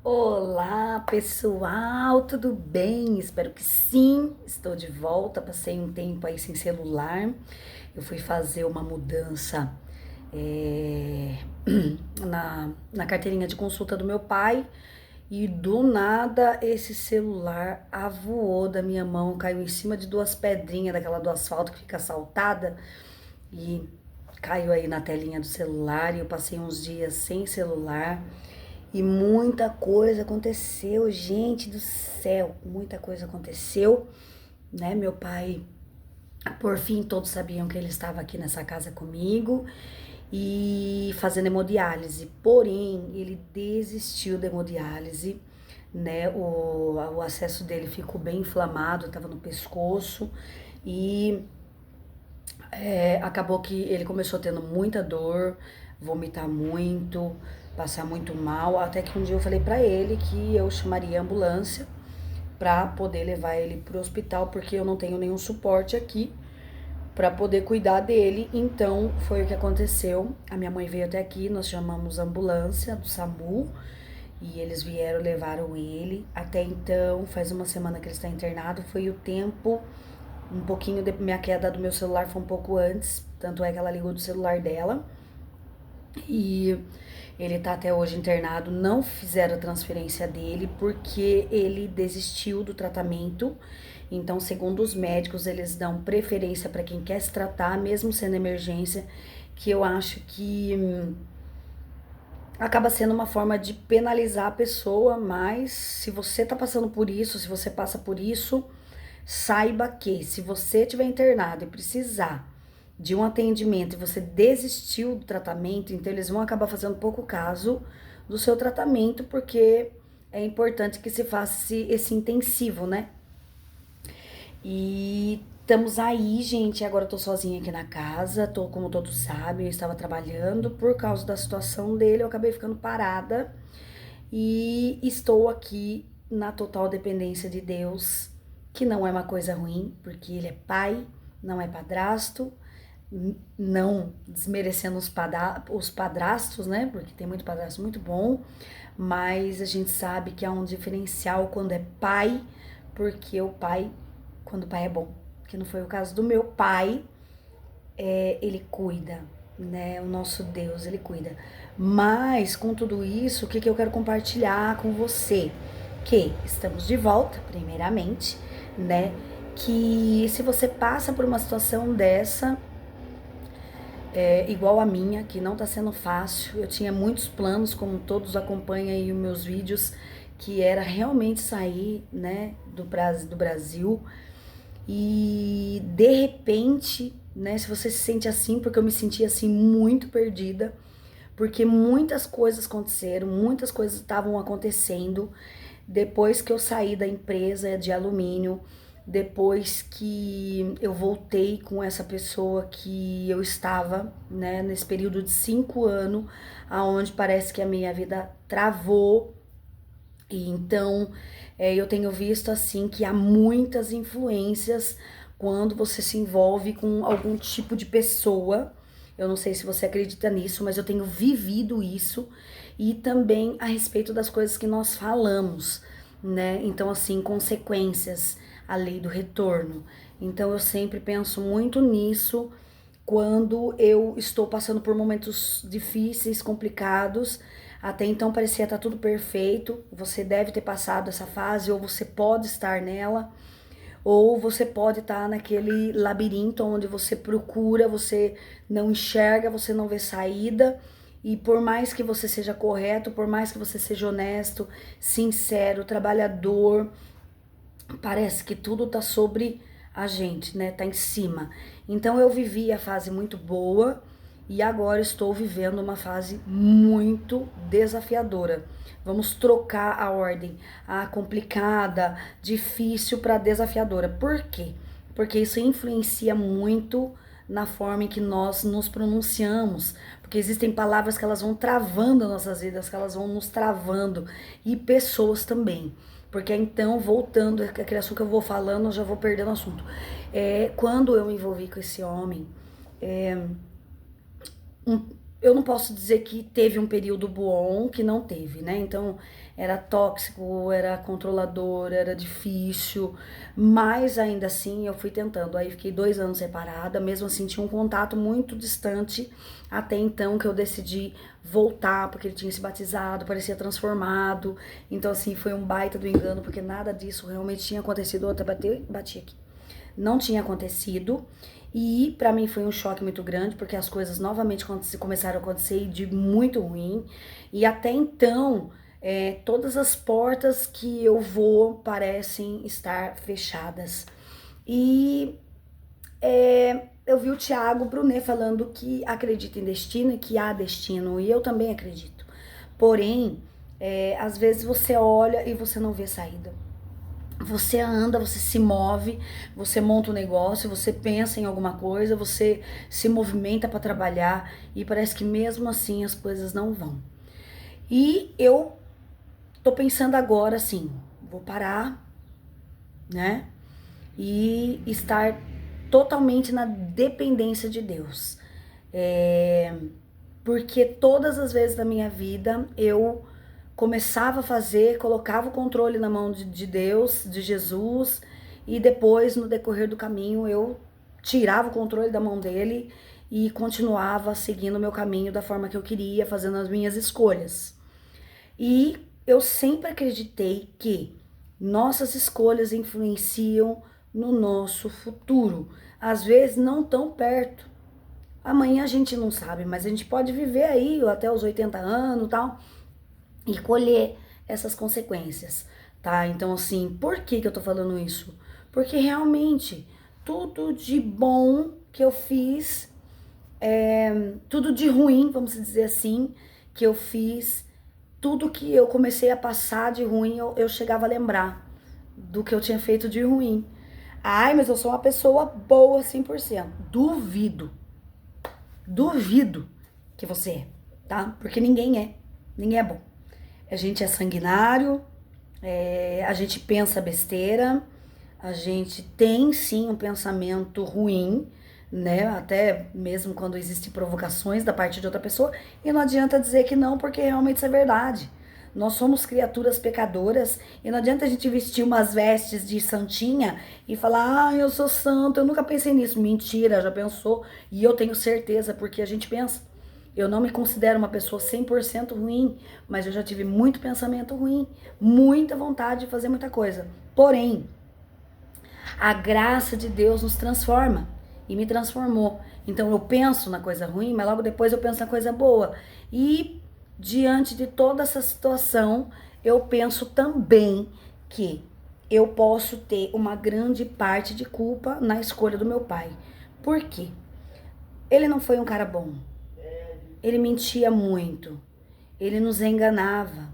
Olá, pessoal, tudo bem? Espero que sim. Estou de volta. Passei um tempo aí sem celular. Eu fui fazer uma mudança é, na carteirinha de consulta do meu pai e do nada esse celular avoou da minha mão, caiu em cima de duas pedrinhas daquela do asfalto que fica saltada e caiu aí na telinha do celular. E eu passei uns dias sem celular. E muita coisa aconteceu, gente do céu, muita coisa aconteceu, né? Meu pai, por fim, todos sabiam que ele estava aqui nessa casa comigo e fazendo hemodiálise. Porém, ele desistiu da hemodiálise, né? O acesso dele ficou bem inflamado, estava no pescoço e acabou que ele começou tendo muita dor, vomitar muito, passar muito mal, até que um dia eu falei pra ele que eu chamaria a ambulância pra poder levar ele pro hospital, porque eu não tenho nenhum suporte aqui pra poder cuidar dele. Então foi o que aconteceu. A minha mãe veio até aqui, nós chamamos a ambulância do SAMU e eles vieram, levaram ele. Até então, faz uma semana que ele está internado, foi o tempo um pouquinho de minha queda do meu celular foi um pouco antes, tanto é que ela ligou do celular dela. E ele tá até hoje internado, não fizeram a transferência dele porque ele desistiu do tratamento. Então, segundo os médicos, eles dão preferência para quem quer se tratar, mesmo sendo emergência, que eu acho que acaba sendo uma forma de penalizar a pessoa, mas se você tá passando por isso, se você passa por isso, saiba que se você estiver internado e precisar de um atendimento e você desistiu do tratamento, então eles vão acabar fazendo pouco caso do seu tratamento, porque é importante que se faça esse intensivo, né? E estamos aí, gente. Agora eu tô sozinha aqui na casa, tô, como todos sabem, eu estava trabalhando por causa da situação dele, eu acabei ficando parada e estou aqui na total dependência de Deus, que não é uma coisa ruim, porque ele é pai, não é padrasto, não desmerecendo os padrastos, né? Porque tem muito padrasto muito bom, mas a gente sabe que há um diferencial quando é pai, porque o pai, quando o pai é bom, que não foi o caso do meu pai, ele cuida, né? O nosso Deus, ele cuida. Mas com tudo isso, o que eu quero compartilhar com você? Que estamos de volta, primeiramente, né? Que se você passa por uma situação dessa, igual a minha, que não tá sendo fácil, eu tinha muitos planos, como todos acompanham aí os meus vídeos, que era realmente sair, né, do Brasil e de repente, né, se você se sente assim, porque eu me senti assim muito perdida, porque muitas coisas aconteceram, muitas coisas estavam acontecendo depois que eu saí da empresa de alumínio, depois que eu voltei com essa pessoa que eu estava, né, nesse período de 5 anos, aonde parece que a minha vida travou. E então, eu tenho visto assim que há muitas influências quando você se envolve com algum tipo de pessoa. Eu não sei se você acredita nisso, mas eu tenho vivido isso e também a respeito das coisas que nós falamos, né? Então, assim, consequências, a lei do retorno. Então, eu sempre penso muito nisso quando eu estou passando por momentos difíceis, complicados. Até então parecia estar tudo perfeito. Você deve ter passado essa fase, ou você pode estar nela, ou você pode estar naquele labirinto onde você procura, você não enxerga, você não vê saída. E por mais que você seja correto, por mais que você seja honesto, sincero, trabalhador, parece que tudo tá sobre a gente, né? Tá em cima. Então eu vivi a fase muito boa e agora estou vivendo uma fase muito desafiadora. Vamos trocar a ordem, a complicada, difícil para desafiadora. Por quê? Porque isso influencia muito na forma em que nós nos pronunciamos, porque existem palavras que elas vão travando as nossas vidas, que elas vão nos travando, e pessoas também. Porque então, voltando aquele assunto que eu vou falando, eu já vou perdendo o assunto. Quando eu me envolvi com esse homem, eu não posso dizer que teve um período bom, que não teve, né? Então, era tóxico, era controlador, era difícil, mas ainda assim eu fui tentando. Aí fiquei 2 anos separada, mesmo assim tinha um contato muito distante até então que eu decidi voltar, porque ele tinha se batizado, parecia transformado. Então, assim, foi um baita do engano, porque nada disso realmente tinha acontecido. Outra, bati aqui. Não tinha acontecido. E para mim foi um choque muito grande, porque as coisas novamente começaram a acontecer de muito ruim. E até então, todas as portas que eu vou parecem estar fechadas. E eu vi o Thiago Brunet falando que acredita em destino e que há destino, e eu também acredito. Porém, às vezes você olha e você não vê saída. Você anda, você se move, você monta um negócio, você pensa em alguma coisa, você se movimenta para trabalhar e parece que mesmo assim as coisas não vão. E eu tô pensando agora assim, vou parar, né? E estar totalmente na dependência de Deus. Porque todas as vezes da minha vida eu começava a fazer, colocava o controle na mão de Deus, de Jesus, e depois, no decorrer do caminho, eu tirava o controle da mão dele e continuava seguindo o meu caminho da forma que eu queria, fazendo as minhas escolhas. E eu sempre acreditei que nossas escolhas influenciam no nosso futuro. Às vezes não tão perto. Amanhã a gente não sabe, mas a gente pode viver aí até os 80 anos e tal e colher essas consequências, tá? Então, assim, por que eu tô falando isso? Porque realmente tudo de bom que eu fiz, tudo de ruim, vamos dizer assim, que eu fiz, tudo que eu comecei a passar de ruim, eu chegava a lembrar do que eu tinha feito de ruim. Ai, mas eu sou uma pessoa boa 100%. Duvido. Duvido que você é, tá? Porque ninguém é. Ninguém é bom. A gente é sanguinário, a gente pensa besteira, a gente tem sim um pensamento ruim, né? Até mesmo quando existem provocações da parte de outra pessoa, e não adianta dizer que não, porque realmente isso é verdade. Nós somos criaturas pecadoras e não adianta a gente vestir umas vestes de santinha e falar, ah, eu sou santo, eu nunca pensei nisso. Mentira, já pensou, e eu tenho certeza, porque a gente pensa. Eu não me considero uma pessoa 100% ruim, mas eu já tive muito pensamento ruim, muita vontade de fazer muita coisa. Porém, a graça de Deus nos transforma e me transformou. Então eu penso na coisa ruim, mas logo depois eu penso na coisa boa. E diante de toda essa situação, eu penso também que eu posso ter uma grande parte de culpa na escolha do meu pai. Por quê? Ele não foi um cara bom. Ele mentia muito. Ele nos enganava.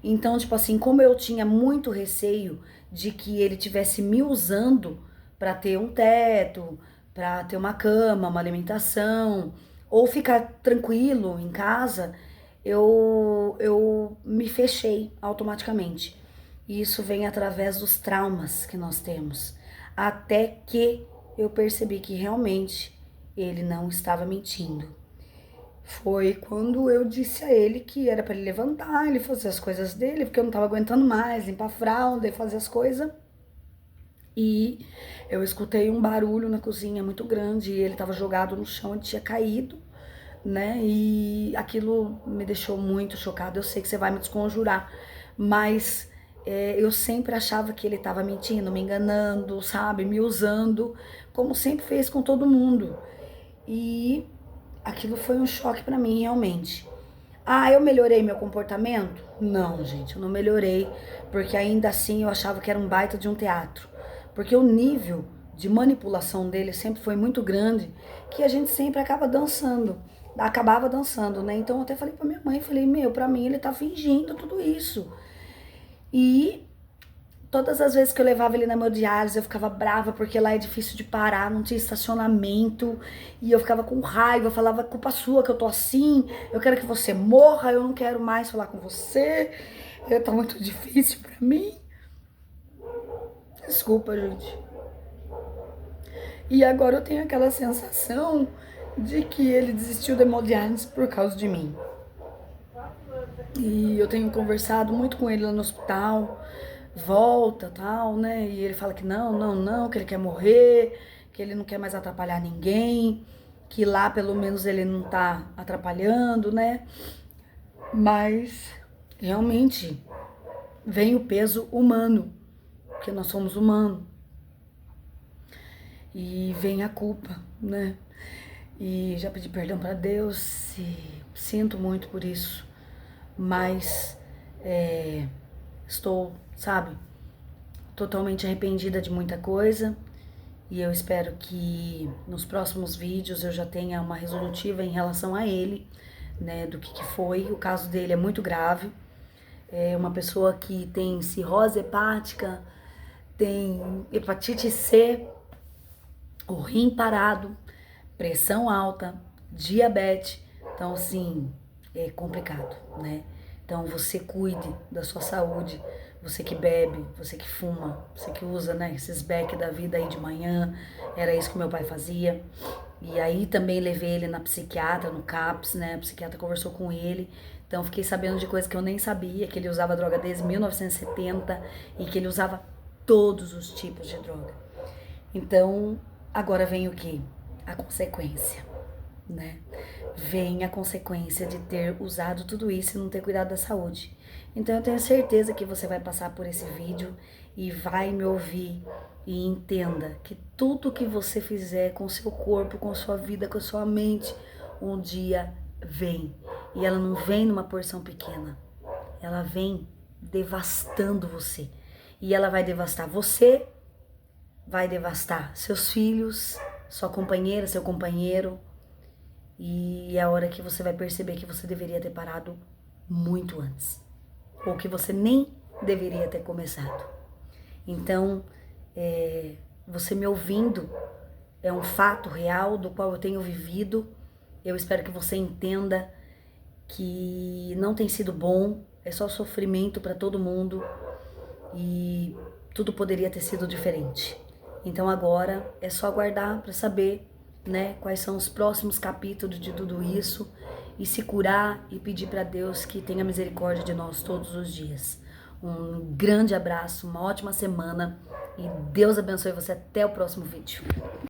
Então, tipo assim, como eu tinha muito receio de que ele tivesse me usando para ter um teto, para ter uma cama, uma alimentação, ou ficar tranquilo em casa, eu me fechei automaticamente. E isso vem através dos traumas que nós temos. Até que eu percebi que realmente ele não estava mentindo. Foi quando eu disse a ele que era para ele levantar, ele fazer as coisas dele, porque eu não tava aguentando mais, limpar a fralda e fazer as coisas. E eu escutei um barulho na cozinha muito grande, e ele tava jogado no chão, ele tinha caído, né? E aquilo me deixou muito chocada. Eu sei que você vai me desconjurar, mas eu sempre achava que ele tava mentindo, me enganando, sabe? Me usando, como sempre fez com todo mundo. E aquilo foi um choque pra mim, realmente. Ah, eu melhorei meu comportamento? Não, gente, eu não melhorei, porque ainda assim eu achava que era um baita de um teatro. Porque o nível de manipulação dele sempre foi muito grande, que a gente sempre acabava dançando, né? Então eu até falei pra minha mãe, falei, meu, pra mim ele tá fingindo tudo isso. E todas as vezes que eu levava ele na hemodiálise, eu ficava brava, porque lá é difícil de parar, não tinha estacionamento, e eu ficava com raiva, eu falava, culpa sua que eu tô assim, eu quero que você morra, eu não quero mais falar com você, tá muito difícil pra mim. Desculpa, gente. E agora eu tenho aquela sensação de que ele desistiu da hemodiálise por causa de mim. E eu tenho conversado muito com ele lá no hospital, volta, tal, né? E ele fala que não, que ele quer morrer, que ele não quer mais atrapalhar ninguém, que lá pelo menos ele não tá atrapalhando, né? Mas realmente vem o peso humano, porque nós somos humanos. E vem a culpa, né? E já pedi perdão para Deus e sinto muito por isso, mas estou, sabe, totalmente arrependida de muita coisa e eu espero que nos próximos vídeos eu já tenha uma resolutiva em relação a ele, né, do que foi. O caso dele é muito grave, é uma pessoa que tem cirrose hepática, tem hepatite C, o rim parado, pressão alta, diabetes, então assim, é complicado, né? Então você cuide da sua saúde, você que bebe, você que fuma, você que usa, né, esses beck da vida aí de manhã, era isso que meu pai fazia. E aí também levei ele na psiquiatra, no CAPS, né, a psiquiatra conversou com ele, então fiquei sabendo de coisas que eu nem sabia, que ele usava droga desde 1970 e que ele usava todos os tipos de droga. Então, agora vem o quê? A consequência, né? Vem a consequência de ter usado tudo isso e não ter cuidado da saúde. Então eu tenho certeza que você vai passar por esse vídeo e vai me ouvir e entenda que tudo que você fizer com o seu corpo, com a sua vida, com a sua mente, um dia vem. E ela não vem numa porção pequena. Ela vem devastando você. E ela vai devastar você, vai devastar seus filhos, sua companheira, seu companheiro. E é a hora que você vai perceber que você deveria ter parado muito antes. Ou que você nem deveria ter começado. Então, você me ouvindo é um fato real do qual eu tenho vivido. Eu espero que você entenda que não tem sido bom, é só sofrimento para todo mundo e tudo poderia ter sido diferente. Então agora é só aguardar para saber, né, quais são os próximos capítulos de tudo isso e se curar e pedir para Deus que tenha misericórdia de nós todos os dias. Um grande abraço, uma ótima semana e Deus abençoe você até o próximo vídeo.